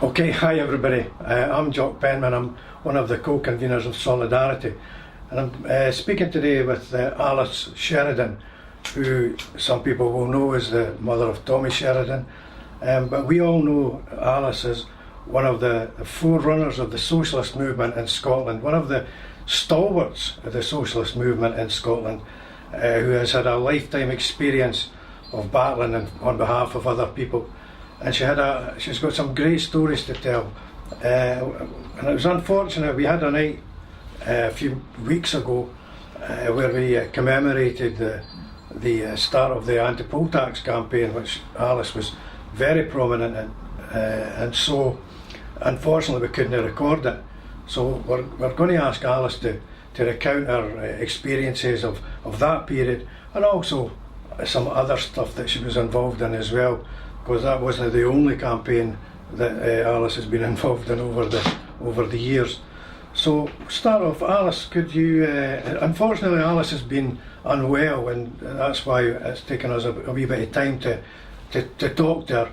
Okay, hi everybody. I'm Jock Penman. I'm one of the co-conveners of Solidarity, and I'm speaking today with Alice Sheridan, who some people will know as the mother of Tommy Sheridan, but we all know Alice as one of the forerunners of the socialist movement in Scotland, one of the stalwarts of the socialist movement in Scotland, who has had a lifetime experience of battling on behalf of other people. And she's got some great stories to tell. And it was unfortunate, we had a night a few weeks ago where we commemorated the start of the anti-poll tax campaign, which Alice was very prominent in, and so unfortunately we couldn't record it. So we're going to ask Alice to recount her experiences of that period, and also some other stuff that she was involved in as well, because that wasn't the only campaign that Alice has been involved in over the years. So start off, Alice, could you, unfortunately Alice has been unwell, and that's why it's taken us a wee bit of time to talk to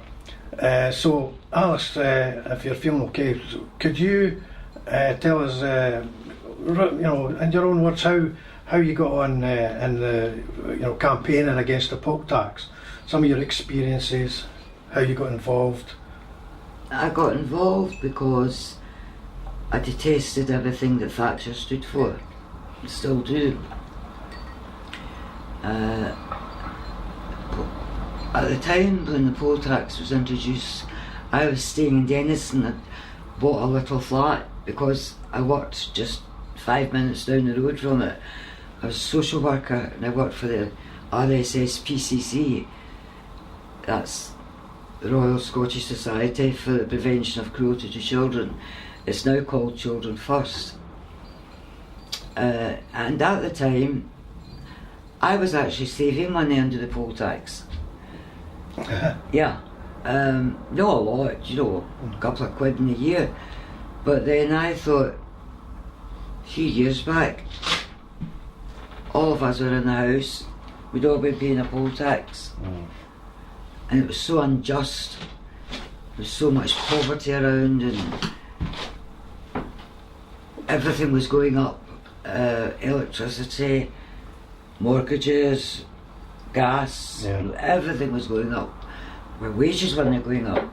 her. So Alice, if you're feeling okay, could you tell us, in your own words, how you got on in the campaigning against the poll tax, some of your experiences, how you got involved? I got involved because I detested everything that Thatcher stood for, still do. At the time when the poll tax was introduced, I was staying in Denison. I bought a little flat because I worked just 5 minutes down the road from it. I was a social worker and I worked for the RSSPCC, that's the Royal Scottish Society for the Prevention of Cruelty to Children. It's now called Children First. And at the time, I was actually saving money under the poll tax. Yeah, not a lot, a couple of quid in a year. But then I thought, a few years back, all of us were in the house, we'd all been paying a poll tax. And it was so unjust. There was so much poverty around, and everything was going up. Electricity, mortgages, gas, everything was going up. My wages weren't going up.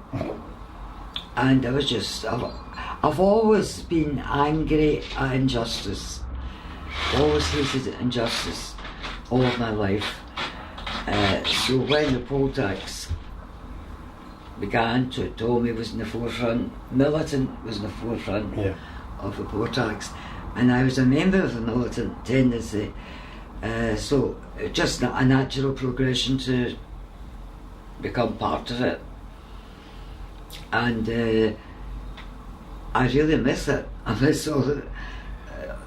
And I was just, I've always been angry at injustice. Always hated injustice all of my life. So when the poll tax began, Tommy was in the forefront, militant was in the forefront of the poll tax, and I was a member of the militant tendency, so just a natural progression to become part of it. And I really miss it. I miss all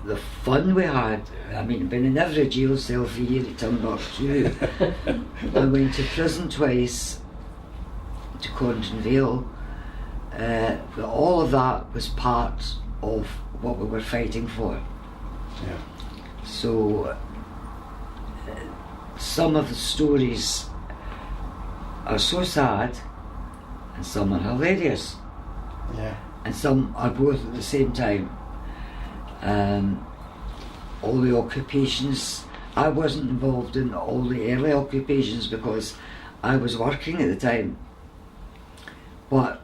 the fun we had. I mean, I've been in every jail cell for a year at Timbuktu. I went to prison twice, to Condon Vale. All of that was part of what we were fighting for. So some of the stories are so sad, and some are hilarious, and some are both at the same time. All the occupations, I wasn't involved in all the early occupations because I was working at the time, but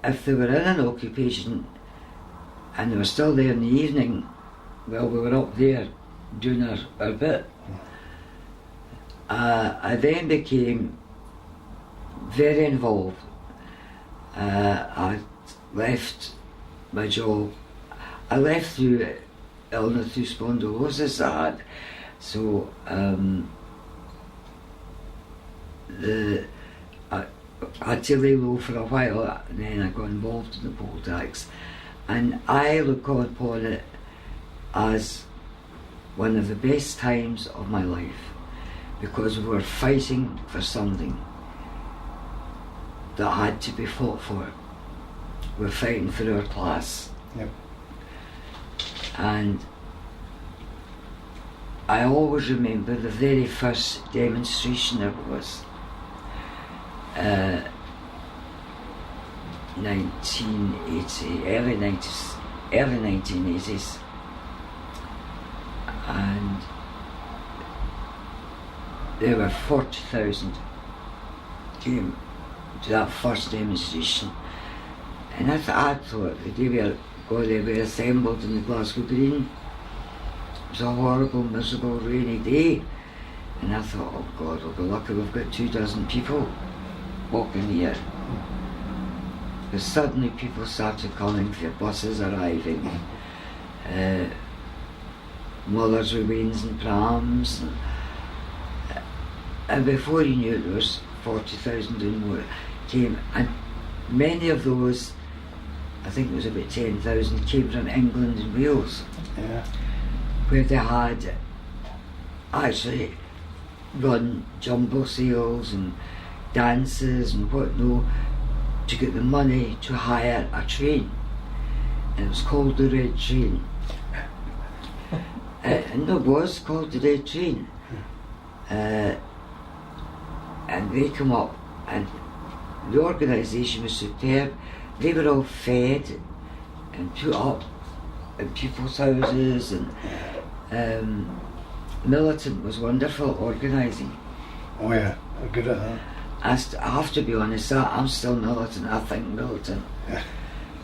if they were in an occupation and they were still there in the evening, well, we were up there doing our bit. I then became very involved. I left my job. I left through illness, through spondylosis I had. So I had to lay low for a while, and then I got involved in the poll tax. And I look upon it as one of the best times of my life, because we were fighting for something that had to be fought for. We were fighting for our class. And I always remember the very first demonstration there was. 1980, early 90s, early 1980s, and there were 40,000 came to that first demonstration, and I thought the day they were assembled in the Glasgow Green. It was a horrible, miserable, rainy day, and I thought, oh God, we'll be lucky we've got 24 people walking here. Because suddenly people started coming, their buses arriving, mothers with wains and prams, and before you knew it, there was 40,000 and more came, and many of those, I think it was about 10,000, came from England and Wales, where they had actually run jumble sales and dances and whatnot to get the money to hire a train, and it was called the Red Train. And it was called the Red Train. And they come up, and the organisation was superb. They were all fed and put up in people's houses, and Militant was wonderful organising. Oh yeah, they're good at that. I have to be honest, I'm still militant. I think militant.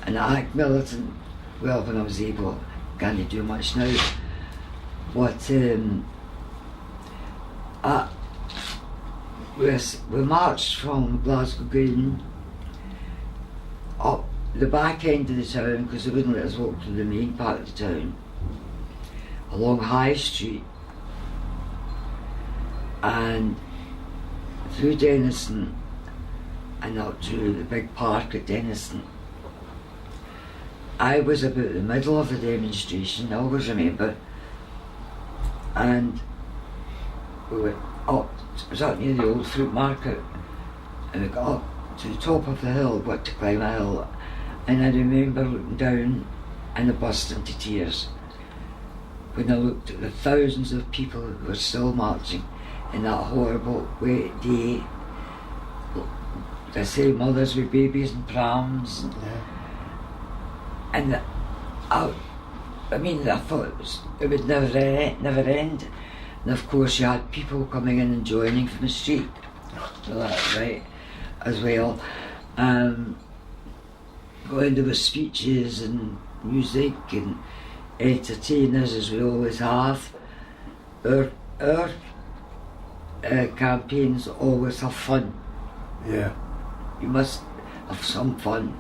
And I act militant, well, when I was able. Can't do much now. But we marched from Glasgow Green up the back end of the town, because they wouldn't let us walk through the main part of the town, along High Street, and through Denison and up to the big park at Denison. I was about the middle of the demonstration, I always remember, and we went up, it was up near the old fruit market, and we got up to the top of the hill, got to climb a hill, and I remember looking down and I burst into tears when I looked at the thousands of people who were still marching in that horrible wet day. I say mothers with babies and prams, and I thought it would never end. And of course you had people coming in and joining from the street, so that's right, as well. Going there were speeches and music and entertainers, as we always have. Our campaigns always have fun. Yeah. You must have some fun.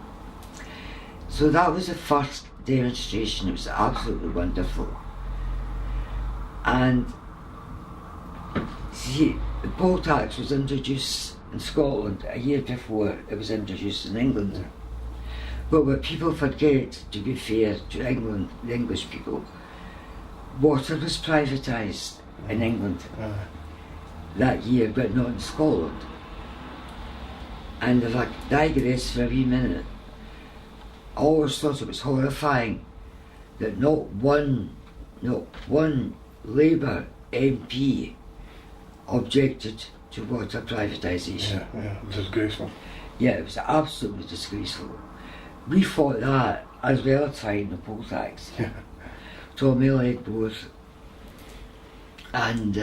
So that was the first demonstration. It was absolutely wonderful. And see, the poll tax was introduced in Scotland a year before it was introduced in England. But what people forget, to be fair to England, the English people, water was privatised in England that year, but not in Scotland. And if I digress for a wee minute, I always thought it was horrifying that not one Labour MP objected to water privatisation. Yeah, disgraceful. Yeah, it was absolutely disgraceful. We fought that as well as fighting the poll tax. Yeah. Tommy led both. And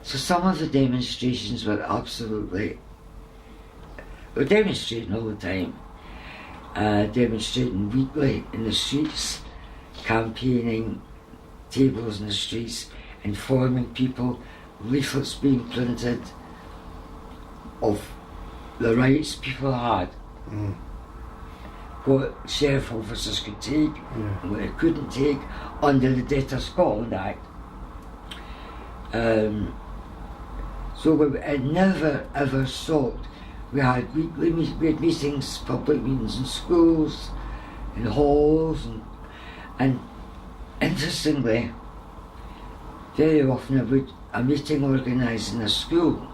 so some of the demonstrations were absolutely, we're demonstrating all the time, demonstrating weekly in the streets, campaigning, tables in the streets, informing people, leaflets being printed of the rights people had, what sheriff officers could take and what they couldn't take under the Debt of Scotland Act. So it never ever stopped. We had weekly meetings, public meetings in schools, in halls, and interestingly, very often a meeting organised in a school,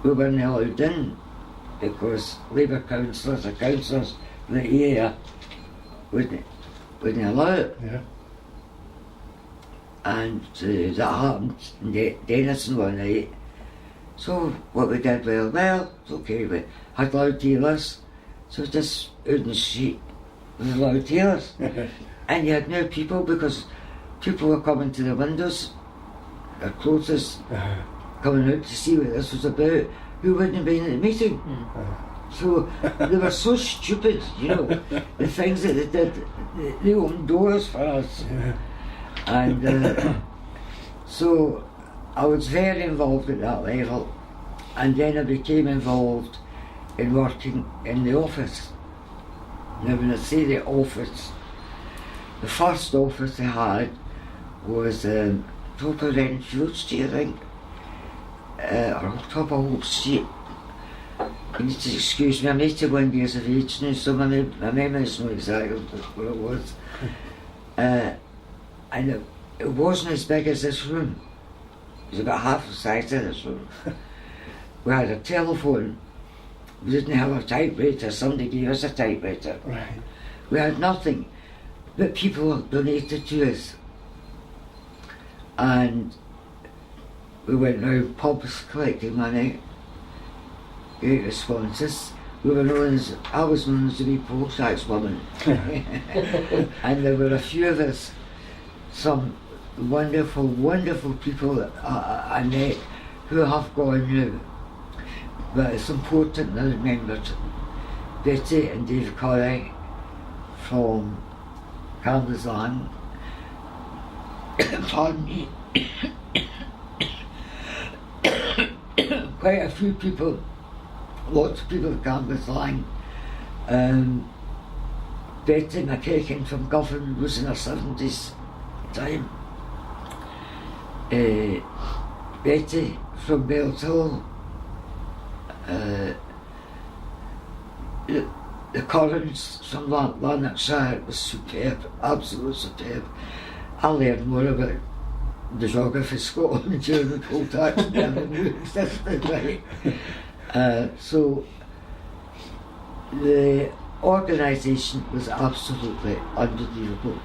we weren't allowed in because Labour councillors or councillors from the area wouldn't allow it. Yeah. And that happened in Denison one night, So what we did, well, it's okay, we had loud dealers, so just out in the street with loud dealers. And you had no people, because people were coming to the windows, their closest, coming out to see what this was about, who wouldn't have been at the meeting. So they were so stupid, you know, the things that they did. They opened doors for us. And so I was very involved at that level, and then I became involved in working in the office. Now when I say the office, the first office I had was top of Renfield Street, I think, or top of Hope Street. You need to excuse me, I'm 81 years of age now, so my memory's not exactly what it was. And it wasn't as big as this room. It was about half the size of this room. We had a telephone. We didn't have a typewriter. Somebody gave us a typewriter. Right. We had nothing, but people donated to us. And we went round pubs collecting money, great responses. I was known as the wee poll tax woman. And there were a few of us, some wonderful, wonderful people that I met who have gone now. But it's important that I remembered Betty and Dave Curry from Cambuslang. Pardon me. Quite a few people, lots of people at Cambuslang. Betty McKagan from Govan was in her 70s time. Betty from Belthill. The Collins from Lanarkshire was superb, absolutely superb. I learned more about the geography of Scotland during the poll tax than I knew existed, right? So the organisation was absolutely unbelievable.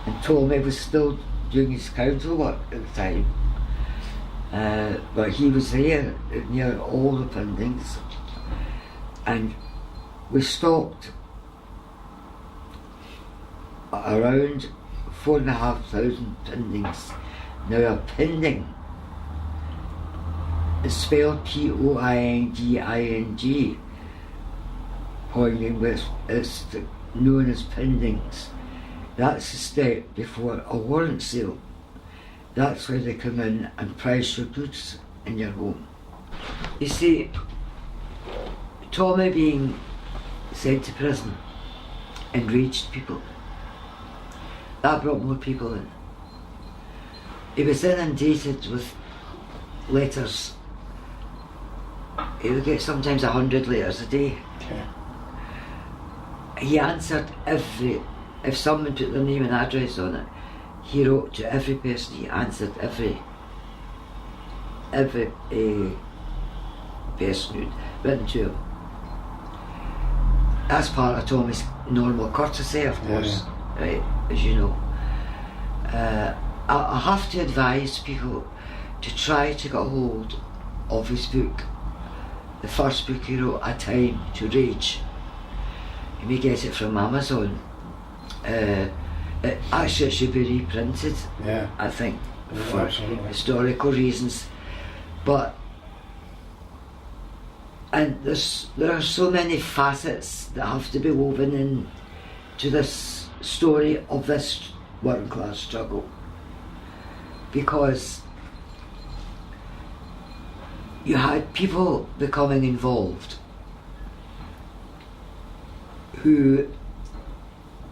And Tommy was still doing his council work at the time. But he was there near all the pindings, and we stopped around 4,500 pindings. Now a pinding is spelled Poinding. Poinding, which is known as pindings. That's the step before a warrant sale. That's where they come in and price your goods in your home. You see, Tommy being sent to prison enraged people. That brought more people in. He was inundated with letters. He would get sometimes 100 letters a day. Okay. He answered if someone put their name and address on it, he wrote to every person. He answered every person who'd written to him. That's part of Tommy's normal courtesy, of course, right, as you know. I have to advise people to try to get a hold of his book, the first book he wrote, A Time to Rage. You may get it from Amazon. Actually, it should be reprinted, I think, for historical reasons. And there are so many facets that have to be woven into this story of this working class struggle, because you had people becoming involved who,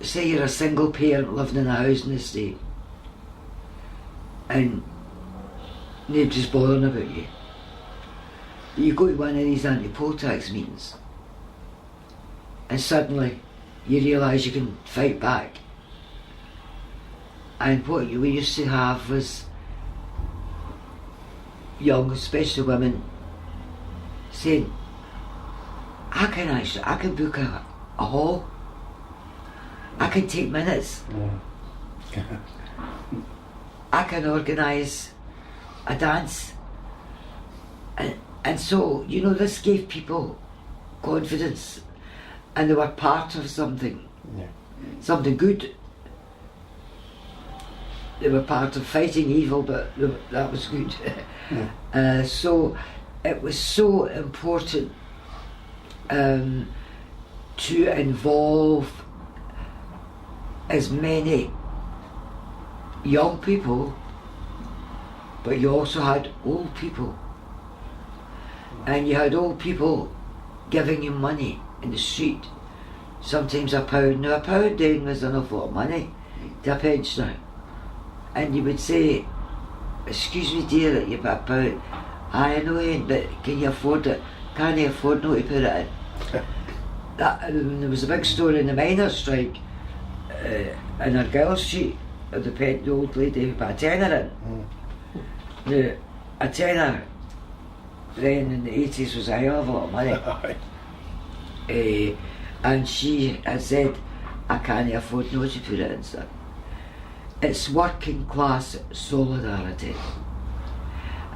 say you're a single parent living in a housing estate and nobody's bothering about you. You go to one of these anti-poll tax meetings and suddenly you realise you can fight back. And what we used to have was young, especially women, saying, I can book a hall. I can take minutes. I can organise a dance. And so, you know, this gave people confidence, and they were part of something, something good. They were part of fighting evil, but that was good. So it was so important to involve as many young people, but you also had old people. And you had old people giving you money in the street, sometimes £1. Now £1 then was an awful lot of money to a pensioner. And you would say, excuse me dear, that you've got £1. I know it, but can you afford it? Can you afford not to put it in? There was a big story in the miners' strike in Argyll Street of the old lady who put a tenner in. A tenner then in the 80s was a hell of a lot of money. And she had said, I can't afford not to put it in, sir. It's working class solidarity.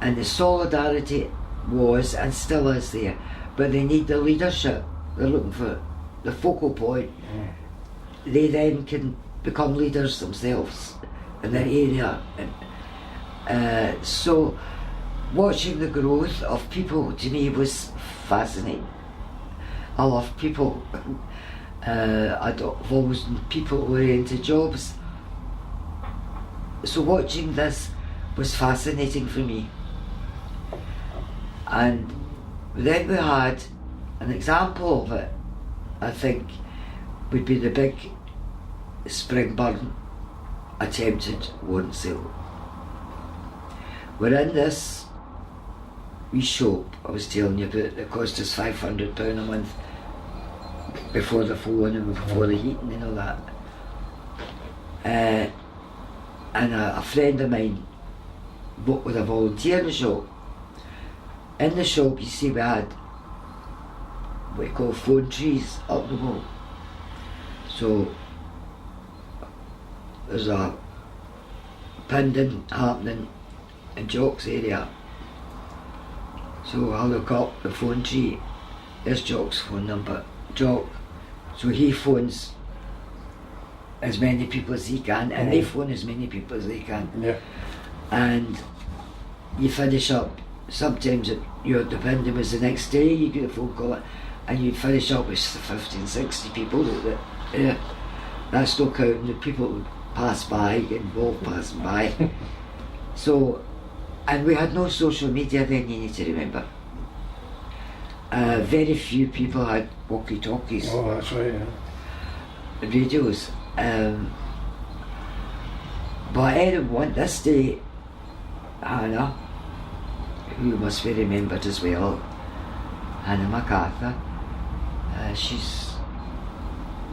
And the solidarity was and still is there, but they need the leadership. They're looking for the focal point. They then can become leaders themselves in their area. And, so watching the growth of people to me was fascinating. I love people. I've always been people-oriented jobs. So watching this was fascinating for me. And then we had an example of it, I think, would be the big Springburn attempted warrant sale. We're in this wee shop I was telling you about that cost us £500 a month before the phone and before the heating and all that. And a friend of mine worked with a volunteer in the shop. In the shop, you see, we had what we call phone trees up the wall. So there's a pending happening in Jock's area. So I look up the phone tree, there's Jock's phone number, Jock. So he phones as many people as he can, and they phone as many people as they can. And you finish up, sometimes depending was the next day, you get a phone call, and you'd finish up with 50 and 60 people. That's no counting the people who pass by, get involved passing by. So, and we had no social media then, you need to remember. Very few people had walkie-talkies. Oh, that's right, Radios. But anyone this day, Hannah, who must be remembered as well, Hannah MacArthur, she's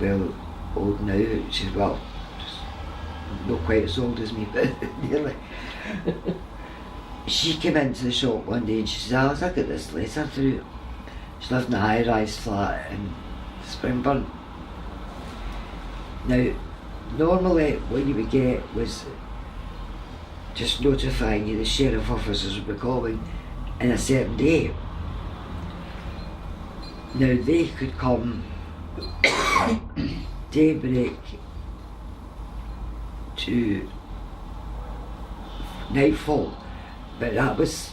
well old now. She's well, not quite as old as me, but nearly. She came into the shop one day and she said, I got this letter through. She lived in a high-rise flat in Springburn. Now, normally what you would get was just notifying you the sheriff officers would be calling in a certain day. Now they could come daybreak to nightfall, but that was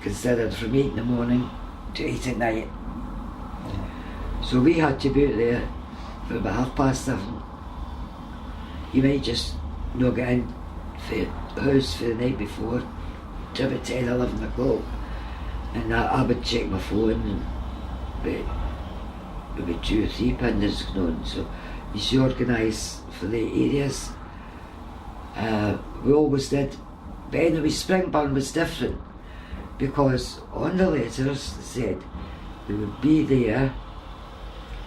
considered from 8 in the morning to 8 at night. So we had to be out there for about 7:30. You might just not get in for the house for the night before to about 10, 11 o'clock, and I would check my phone and maybe 2 or 3 pundits going on. So you should organise for the areas. We always did, but anyway, Springburn was different because on the letters they said they would be there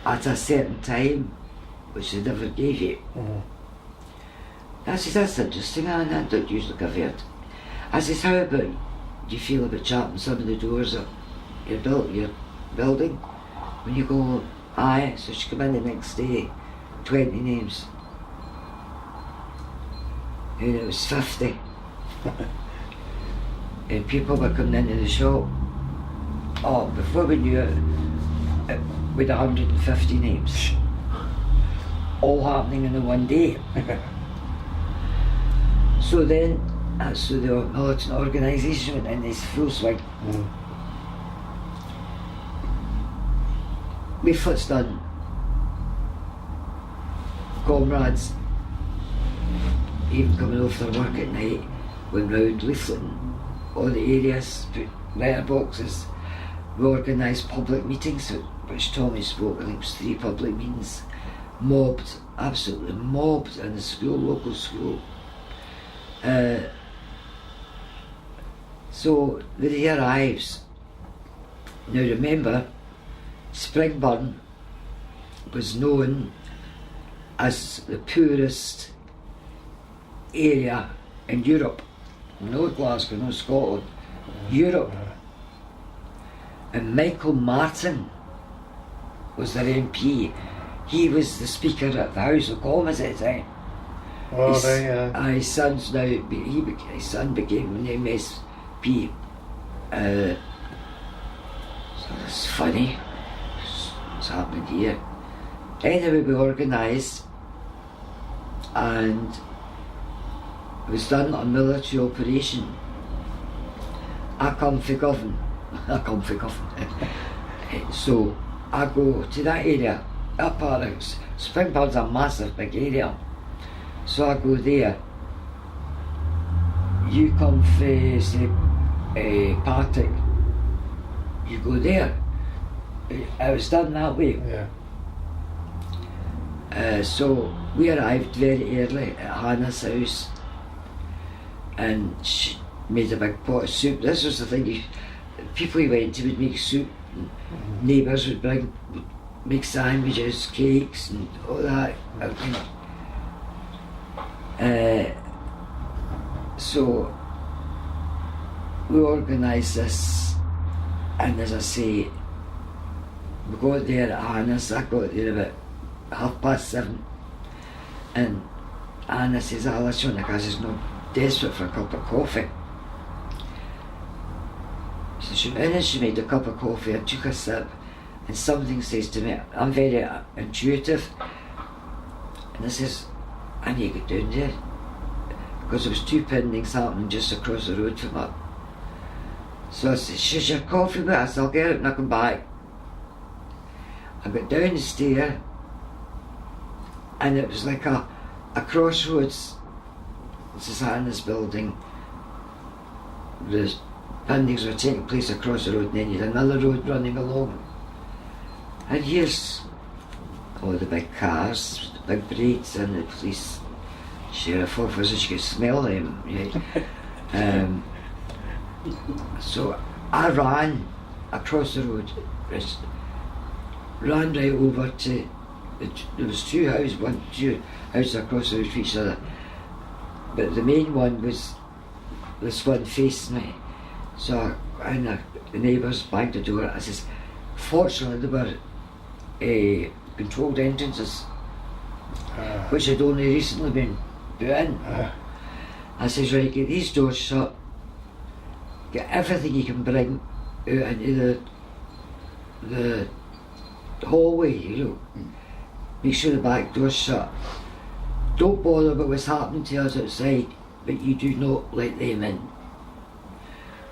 at a certain time, which they never gave you. I said, that's interesting, and I don't usually give it. I said, how about, do you feel about chapping some of the doors of your building when you go home? Aye, so she came in the next day, 20 names. And it was 50. And people were coming into the shop Oh, before we knew it with 150 names. All happening in the one day. So then, so the militant organisation went in this full swing. We first done comrades even coming off their work at night, went round leafleting all the areas, put letterboxes. We organised public meetings, which Tommy spoke. I think it was 3 public meetings. Mobbed, absolutely mobbed in the school, local school. So the day arrives. Now remember, Springburn was known as the poorest area in Europe. No Glasgow, no Scotland, Europe. And Michael Martin was their MP. He was the Speaker at the House of Commons at the time. His son's now, his son became an MSP. So it's funny what's happening here. Anyway, we organised, and it was done a military operation. I come for govern. So I go to that area, up Alex. Springburn's a massive big area. So I go there. You come for, say, Partick. You go there. I was done that way. So we arrived very early at Hannah's house, and she made a big pot of soup. This was the thing, people we went to would make soup, and neighbours would make sandwiches, cakes and all that. So we organised this, and as I say, we got there at Hannah's. I got there about 7:30, and Anna says, listen, I says, no, desperate for a cup of coffee. So she went in and she made a cup of coffee. I took a sip, and something says to me, I'm very intuitive, and I says, I need to get down there, because there was 2 pendings happening just across the road from her. So I said, she's your coffee with us, I'll get it when I come back. I got down the stair, and it was like a crossroads. This is Hannah's building. The pendings were taking place across the road, and then you had another road running along. And here's all the big cars, the big parades, and the police, sheriff officers, you could smell them, right? So I ran across the road, ran right over to, there was 2 houses, two houses across the road from each other, but the main one was this one facing me. So the neighbours banged the door. I says, fortunately there were controlled entrances, which had only recently been put in. I says, right, get these doors shut, get everything you can bring out into the hallway, you know. Make sure the back door's shut. Don't bother about what's happening to us outside, but you do not let them in.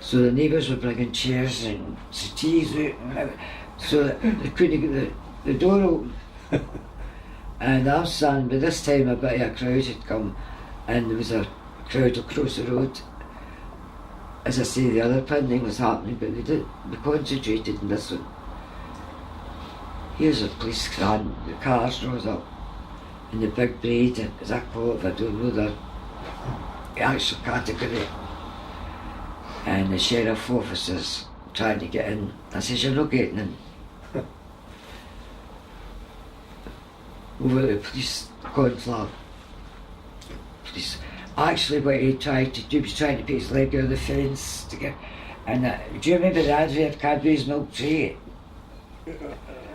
So the neighbours were bringing chairs and settees out, so that they couldn't get the door open. And I'm standing, by this time a bit of a crowd had come, and there was a crowd across the road. As I say, the other pending was happening, but they concentrated on this one. Here's a police van, the cars rose up, and the big braid, as I call it, I don't know the actual category. And the sheriff officers trying to get in. I says, you're not getting in. Over the police conflag. Police. Actually, what he tried to do was trying to put his leg out of the fence to get. And do you remember the advert Cadbury's milk tray?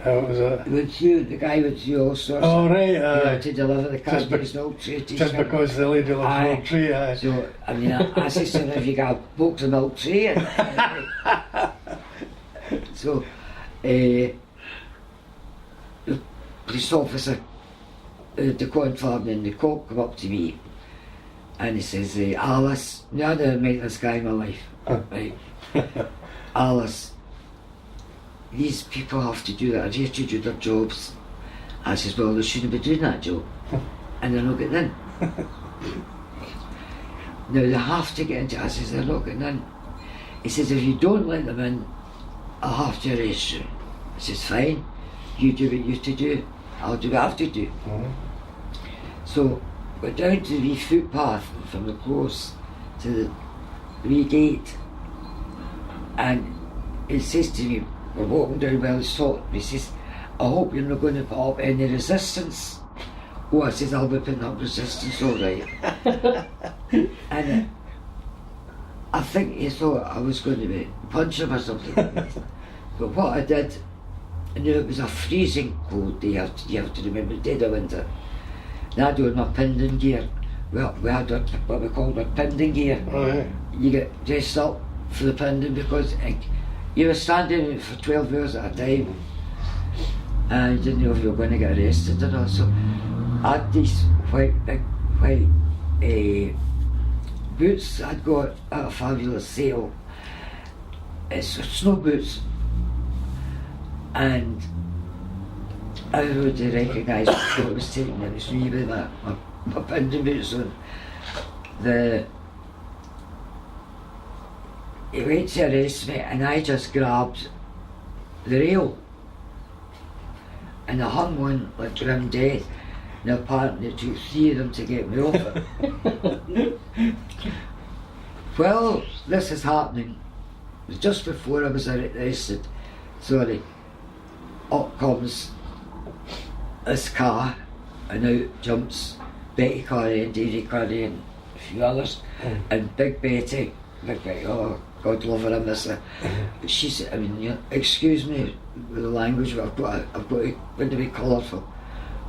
How was that? The guy would do all sorts. Oh, right. To deliver the Cadbury's milk tray. Just because the lady loves milk tray. So, I mean, I said to him, if you got a box of milk tray. So, the police officer, the corn farm in the Coke, come up to me and he says, Alice, I never met this guy in my life, right? Alice, these people have to do that, are here to do their jobs. I says, well, they shouldn't be doing that job, and they're not getting in. Now they have to get into it. I says, they're not getting in. He says, if you don't let them in, I'll have to arrest you. I says, fine, you do what you have to do, I'll do what I have to do. So we're down to the wee footpath from the close to the wee gate, and he says to me, we're walking down while he's talking, he says, I hope you're not going to put up any resistance. Oh, I says, I'll be putting up resistance, all right. And I think he thought I was going to be punch him or something. But what I did, I knew it was a freezing cold day, you have to remember, dead of winter. And I had my pinding gear. Well, we had what we called our pinding gear. Oh, yeah. You get dressed up for the pinding because you were standing for 12 hours at a time. And you didn't know if you were going to get arrested or not. So I had these big white boots I'd got at a fabulous sale. It's snow boots. And everybody recognised what I was taking. It was me with my pinding boots on. He went to arrest me and I just grabbed the rail. And I hung on like grim death, and apparently it took 3 of them to get me off it. Well, this is happening. It was just before I was arrested. Sorry. Up comes this car, and out jumps Betty Carey and Davy Carey and a few others, and Big Betty, oh, God love her, I miss her. But she said, I mean, excuse me with the language, but I've got to be colourful.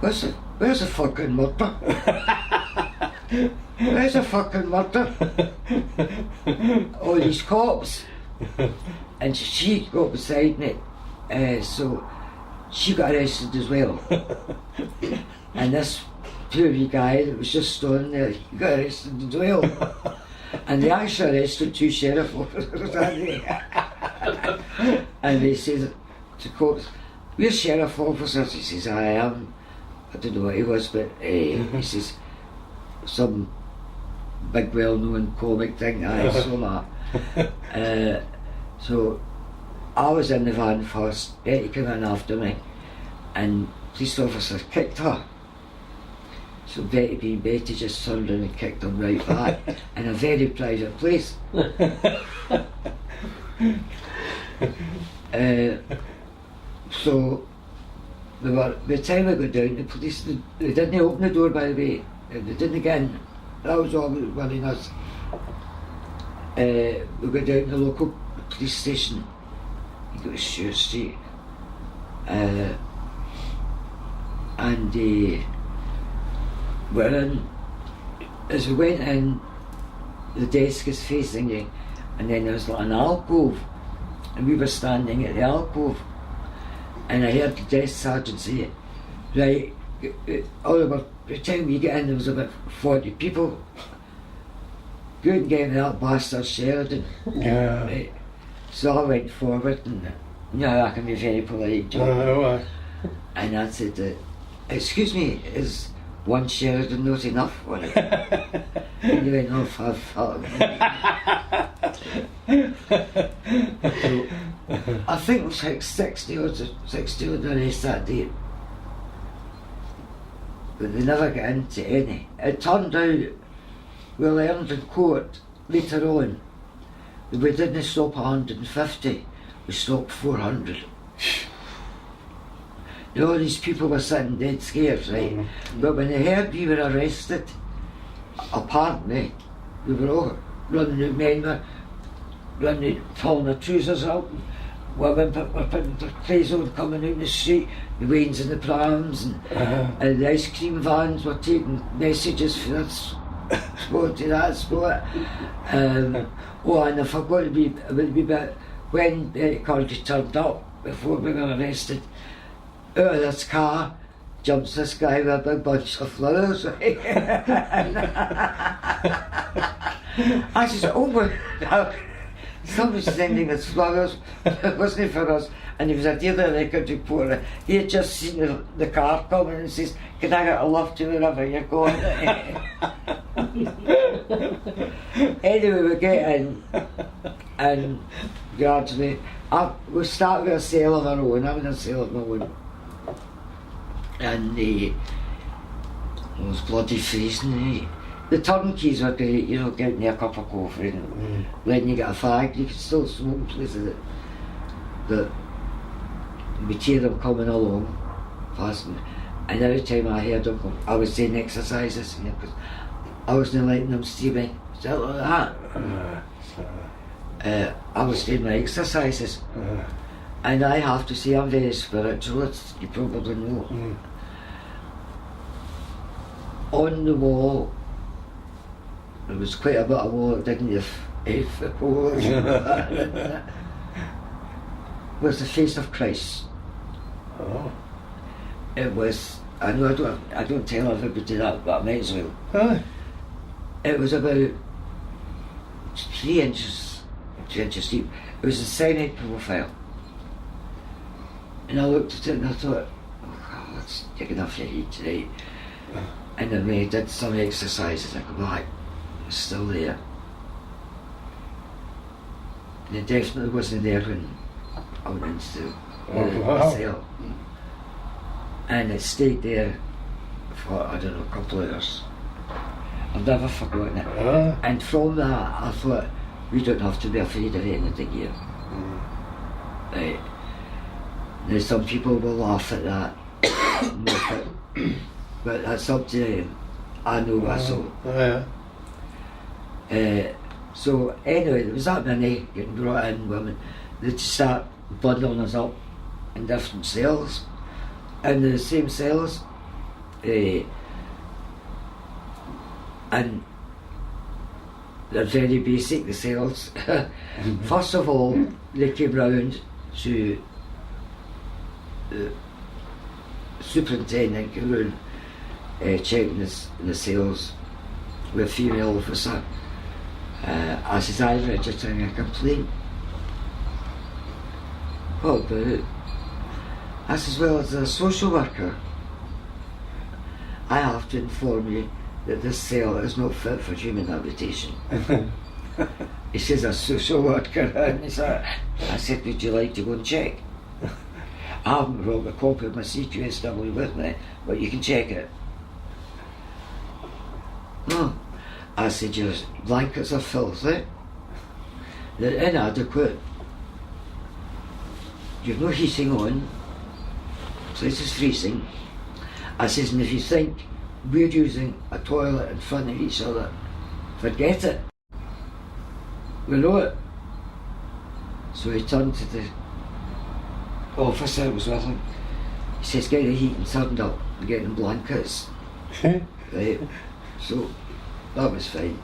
Where's the fucking murder? Where's the fucking murder? All these cops. And she got beside me, so she got arrested as well. And this poor wee guy that was just standing there, he got arrested as well. And they actually arrested 2 sheriff officers, and they said to cops, we're sheriff officers. He says, I am. I don't know what he was, but he says, some big well-known comic thing, I saw that. So I was in the van first, Betty came in after me, and police officer kicked her. So Betty being Betty just turned around and kicked him right back in a very private place. So by the time I got down, the police, they didn't open the door, by the way, they didn't get in. That was all running us. We got down to the local police station, I think it was Stewart Street, and we're in. As we went in, the desk is facing you, and then there was like an alcove, and we were standing at the alcove, and I heard the desk sergeant say, right, Oliver, by the time you get in there was about 40 people. Go and get me that bastard Sheridan. Yeah. Right. So I went forward and, I can be very polite, and I said, excuse me, is one Sheridan not enough for it? And he went off, I've So, I think it was like 60 odd arrests that day. But they never got into any. It turned out, we learned in court later on that we didn't stop 150, we stopped 400. All these people were sitting dead scared, right? But when they heard we were arrested, apparently, we were all running out, men were running, pulling their trousers up, women were putting their clothes on, coming out in the street, the wains in the prams, and the ice cream vans were taking messages for this spot to that spot. And I forgot to be a wee bit when Corky turned up, before we were arrested, out of this car jumps this guy with a big bunch of flowers. I says, oh my God, somebody's sending us flowers. It wasn't for us. And he was a dealer record reporter. He had just seen the car coming and says, can I get a lift to wherever you're going? Anyway, we get in, and gradually, we start with a cell of our own. I'm in a cell of my own. And it was bloody freezing. The turnkeys were great, you know, getting you a cup of coffee and letting you get a fag. You could still smoke places that we hear them coming along fast. And every time I heard them come, I was doing exercises, you know, because I wasn't letting them see me. Something like that. I was doing my exercises. And I have to say, I'm very spiritual, you probably know. On the wall, there was quite a bit of wall, didn't you? Was the face of Christ. Oh. It was, I know I don't tell everybody that, but I might as well. It was about 3 inches deep. It was a cyanide profile. And I looked at it and I thought, oh God, that's taking off your heat today. And then we did some exercises, I go back, it's still there. And it definitely wasn't there when I went into the cell. And it stayed there for, I don't know, a couple of hours. I've never forgotten it. And from that, I thought, we don't have to be afraid of anything here. Right. Now some people will laugh at that, but that's up to them. I know that's all. So anyway, there was that many getting brought in women. They'd start bundling us up in different cells, in the same cells, and they're very basic, the cells. First of all, they came round to the superintendent came round checking the cells with a female officer. I says, I registering a complaint. What about it? I says, well, as a social worker, I have to inform you that this cell is not fit for human habitation. He says, a social worker, and I said, would you like to go and check? I haven't brought a copy of my CQSW with me, but you can check it. No. I said, your blankets are filthy, they're inadequate, you've no heating on, so this is freezing. I says, and if you think we're using a toilet in front of each other, forget it. We know it. So he turned to the officer who was with him. He says, get the heating turned up and get them blankets. Right. So that was fine.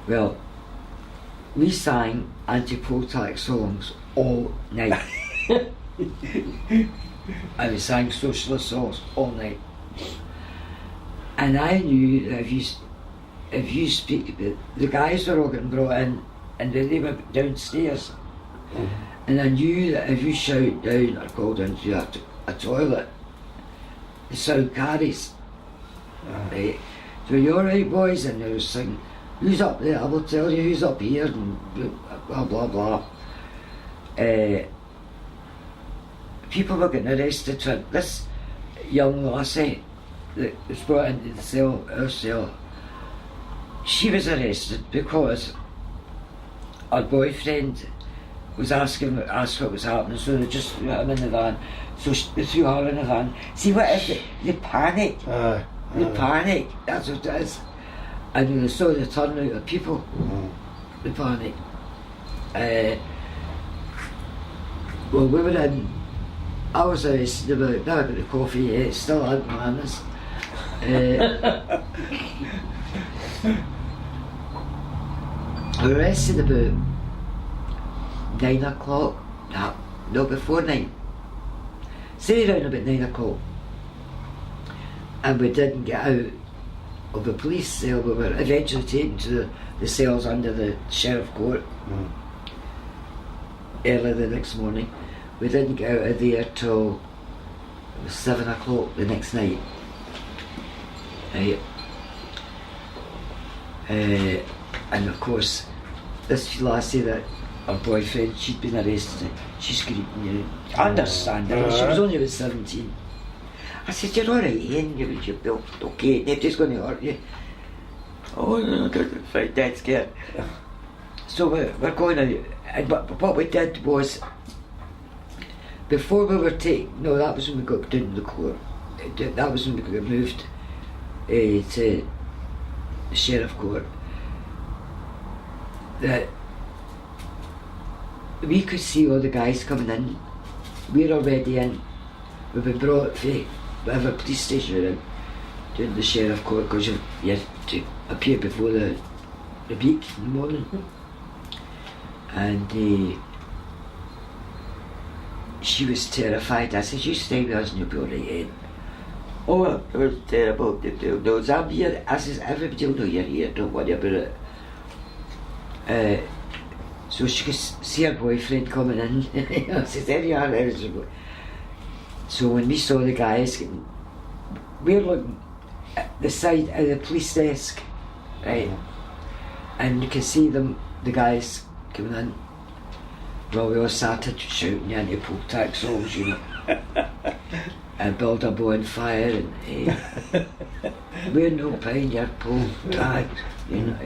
Well, we sang anti-poll-tax songs all night. And we sang socialist songs all night. And I knew that if you speak, the guys were all getting brought in and they were downstairs. And I knew that if you shout down or call down to a toilet, the sound carries. Right? So you're right, boys, and they were singing, who's up there? I will tell you who's up here, and blah blah blah. People were getting arrested for this young lassie that was brought into the cell, our cell. She was arrested because her boyfriend was asked what was happening, so they just threw him in the van. So they threw her in the van. See what is it? They panic. They panic. That's what it is. And when they saw the turnout of people, they panic. Well, we were in. I was arrested about, now about the coffee, it's still out bananas. I was arrested about 9 o'clock, no, before 9. Say around about 9 o'clock. And we didn't get out of the police cell. We were eventually taken to the cells under the sheriff court early the next morning. We didn't get out of there till it was 7 o'clock the next night. Right. And of course, this lassie that her boyfriend, she'd been arrested, she screamed, you know, understandable, she was only about 17. I said, you're alright, Ian, you're okay, nobody's going to hurt you. Oh no, I'm fine, dead scared. So we're going out, but what we did was, before we were taken, no, that was when we got down to the court, that was when we got moved to the sheriff court, that we could see all the guys coming in. We're already in. We've been brought to whatever police station we're in, doing the sheriff court, because you have to appear before the beak in the morning. And she was terrified. I said, you stay with us and you'll be alright, Ed. Oh, it was terrible. No, I'm here. I said, everybody will know you're here, don't worry about it. So she could see her boyfriend coming in. I said, there you are, there's your boy. So when we saw the guys, we're looking at the side of the police desk, right? And you can see them, the guys coming in. Well, we all started shouting, you know, pull tax rolls, you know. And build a bonfire, and we're no pioneer, pull tax, you know.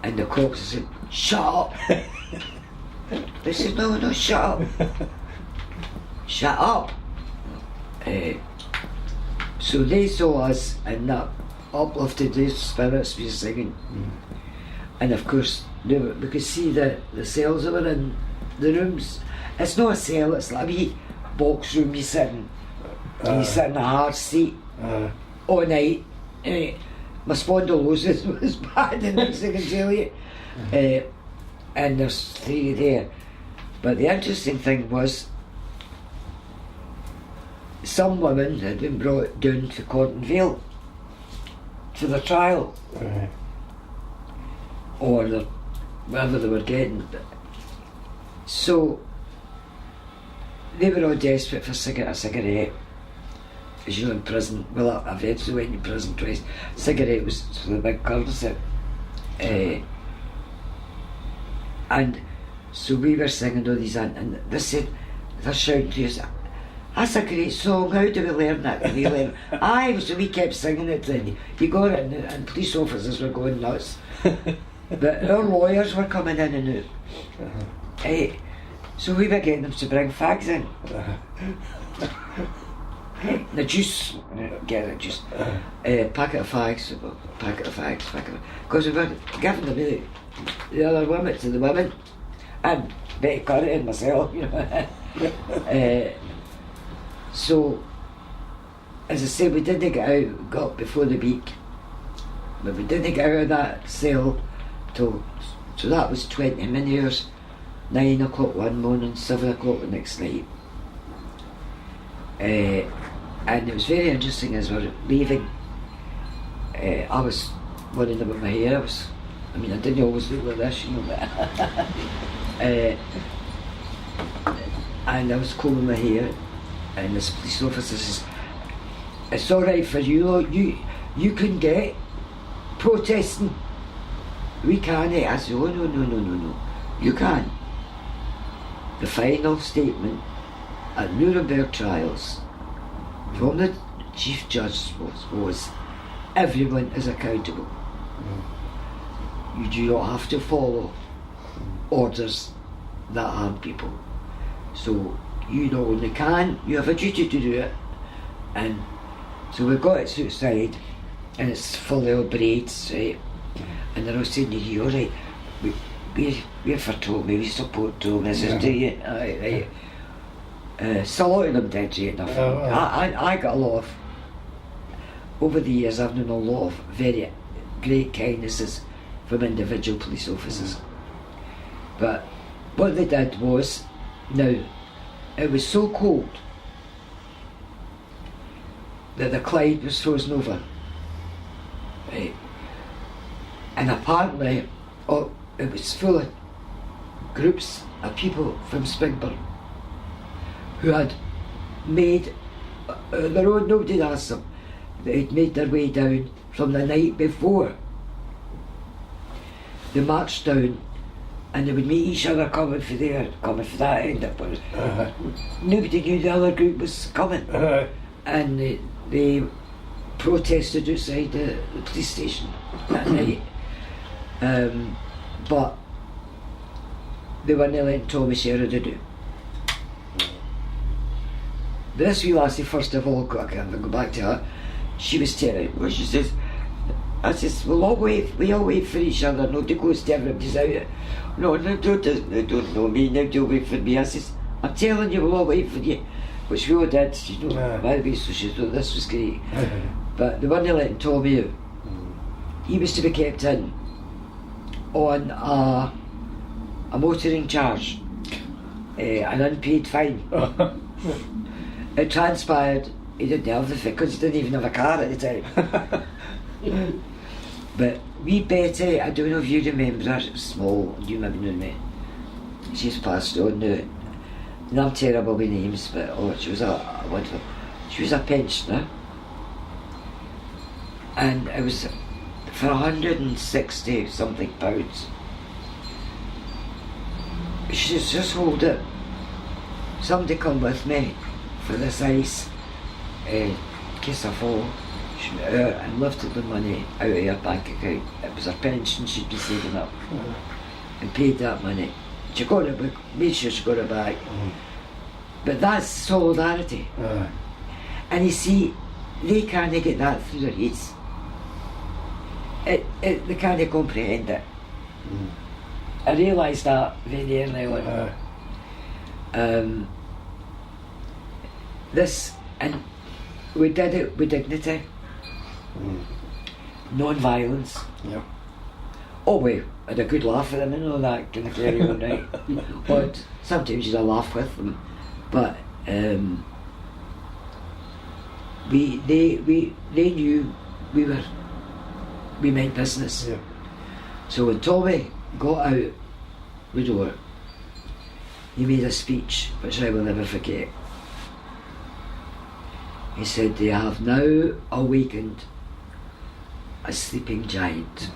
And the cops said, shut up. They said, no, shut up. Shut up. So they saw us, and that uplifted their spirits, we were singing. And of course, we could see the cells that were in the rooms. It's not a cell, it's like a wee box room you sit in. You sit in a hard seat all night. My spondylosis was bad, the next thing I can tell you. And there's 3 there. But the interesting thing was, some women had been brought down to Cotton Vale for the trial, or whatever they were getting. So they were all desperate for a cigarette. As you know, in prison, well, I've eventually went in prison twice. Cigarette was the big courtesy. And so we were singing all these, and they said, they're shouting to us, that's a great song, how do we learn that? Can we learn? Aye, so we kept singing it, and you got it, and police officers were going nuts. But our lawyers were coming in and out. So we were getting them to bring fags in. The juice, get it, juice. Packet of fags, because we were giving them the other women to the women, and Betty Curry and myself, you know. So, as I say, we didn't get out, got before the beak, but we didn't get out of that cell till, so that was 20 minutes, 9 o'clock one morning, 7 o'clock the next night. And it was very interesting as we were leaving. I was worrying about my hair. I didn't always look like this, you know. And I was combing my hair, and this police officer says, "It's all right for you. You can get protesting. We can't." I said, "Oh no. You can." The final statement at Nuremberg trials from the Chief Judge was everyone is accountable. You do not have to follow orders that harm people. So you not only can, you have a duty to do it. And so we got it outside, and it's full of braids, right? And they're all saying, "You're right. We're for Tommy, we support Tommy." I says, "Do you?" Right. So a lot of them did, right enough. I got a lot of, over the years I've known a lot of very great kindnesses from individual police officers. But what they did was, now, it was so cold that the Clyde was frozen over. Right? And apparently, it was full of groups of people from Springburn who had made their own, nobody had asked them, they'd made their way down from the night before. They marched down and they would meet each other coming for there, coming for that end up. Nobody knew the other group was coming. And they protested outside the police station that night. But they weren't letting Tommy Sheridan do. This wee lassie, first of all, I can't go back to her, she was terrible. Well, she says, I says, we all wait for each other, nobody goes to everybody's out. No, don't know me, nobody will wait for me. I says, I'm telling you, we'll all wait for you. Which we all did, you know, by the way, so she thought this was great. But they weren't letting Tommy out. He was to be kept in on a motoring charge, an unpaid fine. It transpired he didn't have the because he didn't even have a car at the time. But wee Betty, I don't know if you remember her, small, you maybe know me. She's passed on now. And I'm terrible with names, but she was a pensioner. And it was for 160 something pounds. She says, just hold it. Somebody come with me for this ice. In case I fall. She went out and lifted the money out of her bank account. It was her pension she'd been saving up. And paid that money. She got it back, made sure she got it back. But that's solidarity. And you see, they can't get that through their heads. They can't comprehend it. I realised that very early on. And we did it with dignity. Non-violence. Yep. Oh, we had a good laugh with them and all that kind of carry on, right? But sometimes you'd laugh with them. But they knew we meant business. Yeah. So when Tommy got out the door, he made a speech which I will never forget. He said, they have now awakened a sleeping giant.